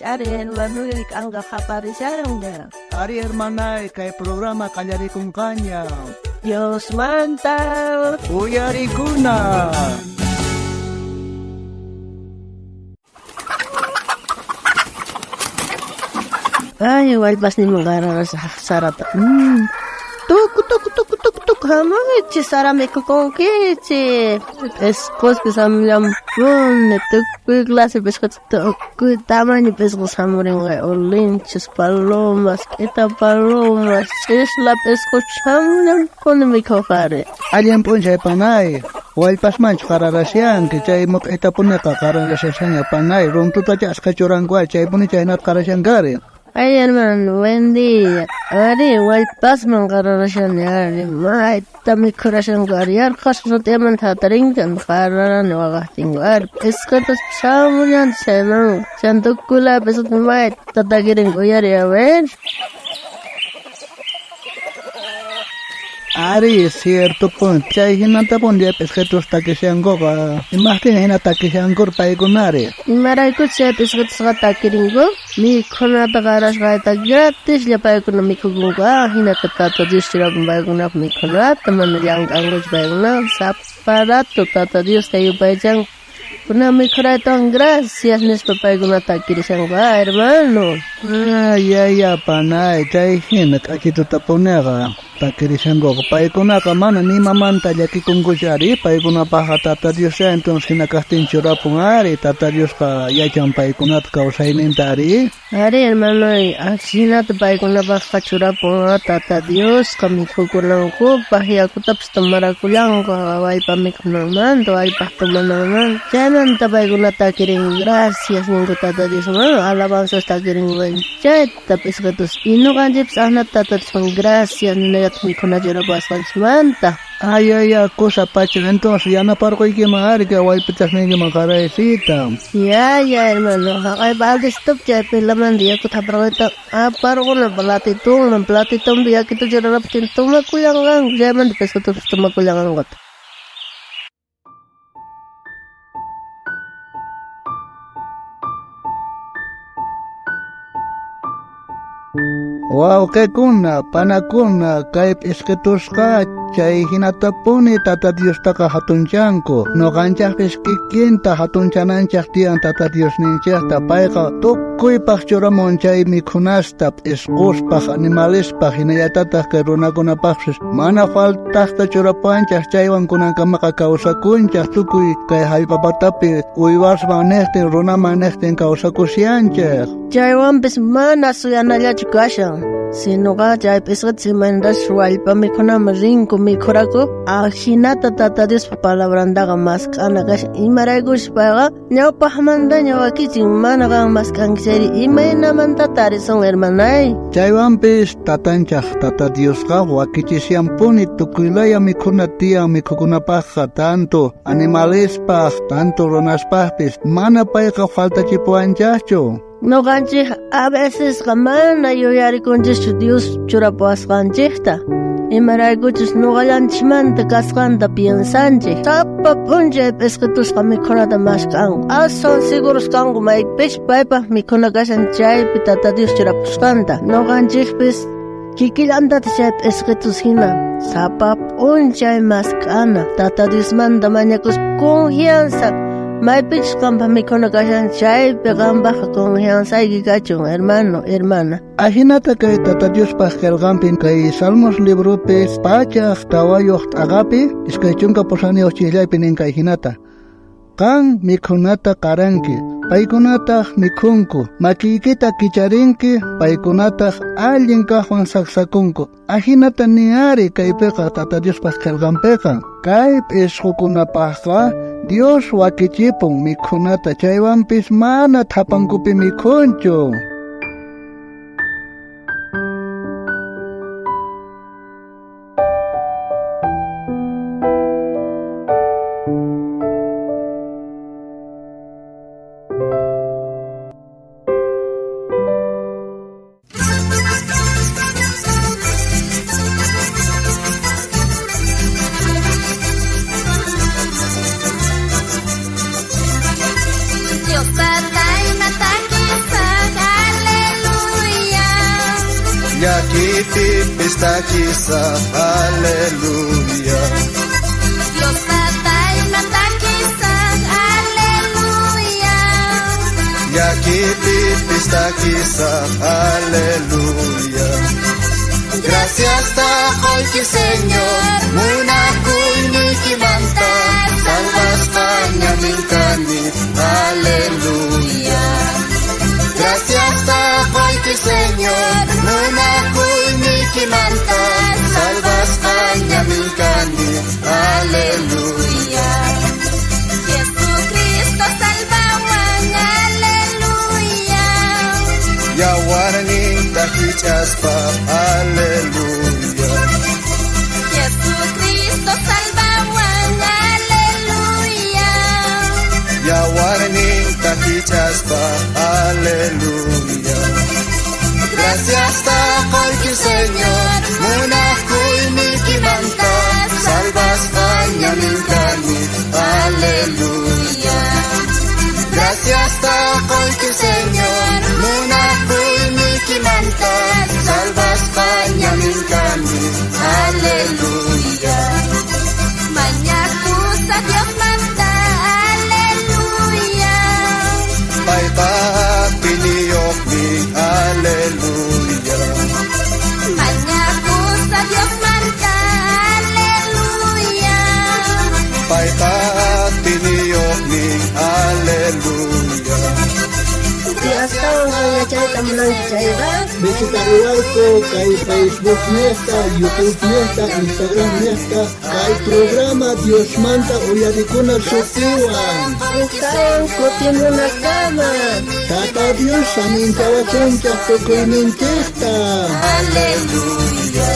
Ari hermano y anga aparecieron ya. Ari hermana, que el programa Callari con Caña. Dios manta. Uyari Kuna. Ay, igual pas ni mengarang sa sarata. Tuk hama che sara me kokongke che escos que samyam ne tuk clase pesco tuk tamaño pesco samuren olinches palomas eta palomas es la pesco samyam con me kokare Alian punja panay. Wal pas man kararasyan que chay mok eta puneka kararasyan panay rum tuta jas kacuran gua chay puni chay nat karasyan gari. Ay hermano, buen día. Ari, igual pas mangararasyan ari. May tami kurasyan gari. Ar kaso teman tataringkan kararan wagating ar. Eskatas samuyan seman. Santukula besot may tatagiring uyari awer. Ari, cierto punto. Chay hinanta pun dia pesketus takisyan goga. Imahtin hinata kisyan gor paigunari. Maray ko siya pesketus katakiring go. Mi konata karas kaya gratis ya paikuna mi kugunga. Hinata Diyos sila kung paikuna mi konata. Manayang anggos paikuna. Saparato tata Diyos tayo paikang. Kuna mi koratong gracias nes papaikuna takirisyan ka, hermano. Ya, panay. Chay hinak akito tapunega. Takirisyan go. Paikuna ka man, ni mamanta yaki kung gusyari. Paikuna pa tata Diyos ya. Entonces kinakastin chura pungari. Tata Diyos ka yachan paikunat kausainin tari. Ari, hermano, asinat paikuna pa kachura punga tata Diyos. Kami kukulang ko. Pahiya ko tapos tamarakulang ko. Away pa mi kunaman. Away pa tumanaman. Chanan paikuna takiring gracias. Ningko tata Diyos mo. Alabanzas takiring wen. Chay tapos katos. Ino kanjips ahnat tata Diyos gracias. Ninayat mi kunajura pasan simanta. Ay, cosa pacho. Entonces ya no parco y que maari que away pitas ni que makaresita. Ya, hermano. Hakay balde stop chay pilaman dia ko taparko parko na pelatitong biya kito jarap tinto makulangan. Jaman dipes ko to makulangan ko. Wow, que kuna, panakuna, kaip esketuska, chay hinatapuni tata Dios taka hatunchanko. No ganchak eskikinta hatunchananchak tian tata Dios ninchak tapayka. Tukuy pakchuramon chay mikunastap eskuspach animalespach hinayatatak kerunakunapachis. Mana faltakta churapanchak chaywan kunanka makakausakunchak tukuy kay haypapatapi uywarsman nechtin runaman nechtin kausakusyanchak. Chaywan pis mana suyanalla chukashan. Sino ka chay piskat si mandas walpa mikuna marinko mikurako hinata tata Dios palabranda ka maskana kash imaray gushpaga nyaw pahamanda nyaw akiching mana ka maskan kisari imay naman tatarisong hermanay. Chaywan pis tatanchak tata Dios ka wakichisiyan punit tukuylaya mikuna tiyang mikukunapaka tanto animalespach tanto ronaspach pis mana pay ka falta chipuanchacho. No ganchi a veces kamana yo yari conches Dios churapas ganchita. Imaray guchus no galanchimanta kaskanta piensanche. Tapa punje pesketus kamikonata maskan. Ason seguros kangu may pech paipa mikonagasan chay pitata Dios churapuskanta. No ganchi pes kikilanda chay pesketus hina. Sapa punje maskana. Tata Dios manda manyakus confianza. May pitch kampa mikonagasan chay pegamba confianza gigachon hermana. Ahinata kay tata Dios paskelgampin kay Salmos libro pes pachak tawayoht agapi iskay chunka posani ochilay pinin kay hinata. Kan mikunata karanki, paikunata mikunku, makikita kicharinki, paikunata alin kahwan saksakunku. Ahinata niari kay peka tata Dios paskelgampeka. Kay peshukunapaka Dios wakichipong mikunata chaywan pis mana tapangkupi mikuncho. Yo patay na takisa pipis takisa, aleluya. Dios patay matakisa, aleluya. Yaki pipis takisa, aleluya. Gracias takoy ki Señor, muna ko'y nikimanta, salvas kanyamin kami, aleluya. Gracias takoy ki Señor, muna ko'y nikimanta, salvas kanyamin kami, aleluya. Jesucristo salvawan, aleluya. Yawarning takichas pa, aleluya. Jesucristo salvawan, aleluya. Yawarning takichas pa, aleluya. Gracias takoy ki Señor, muna ko'y nikimanta, salvas kanyamin kami, aleluya. Gracias takoy ki Señor, muna ko'y nikimanta, salvas kanyamin kami, aleluya. Manyaku sa Diyos manta, aleluya. Paypaak piniyok ni, aleluya. Manyaku sa Diyos manta, aleluya. Paypaak piniyok ni, aleluya. Hasta ang chay tamlang chay ba? Visitar igual ko kay Facebook nesta, YouTube nesta, Instagram nesta, kay programa Dios Manta Uyarikuna Sutiwan. Ikaw kutin mo na kama. Tata Dios, amin kawachon, chakto koy nintesta. Aleluya.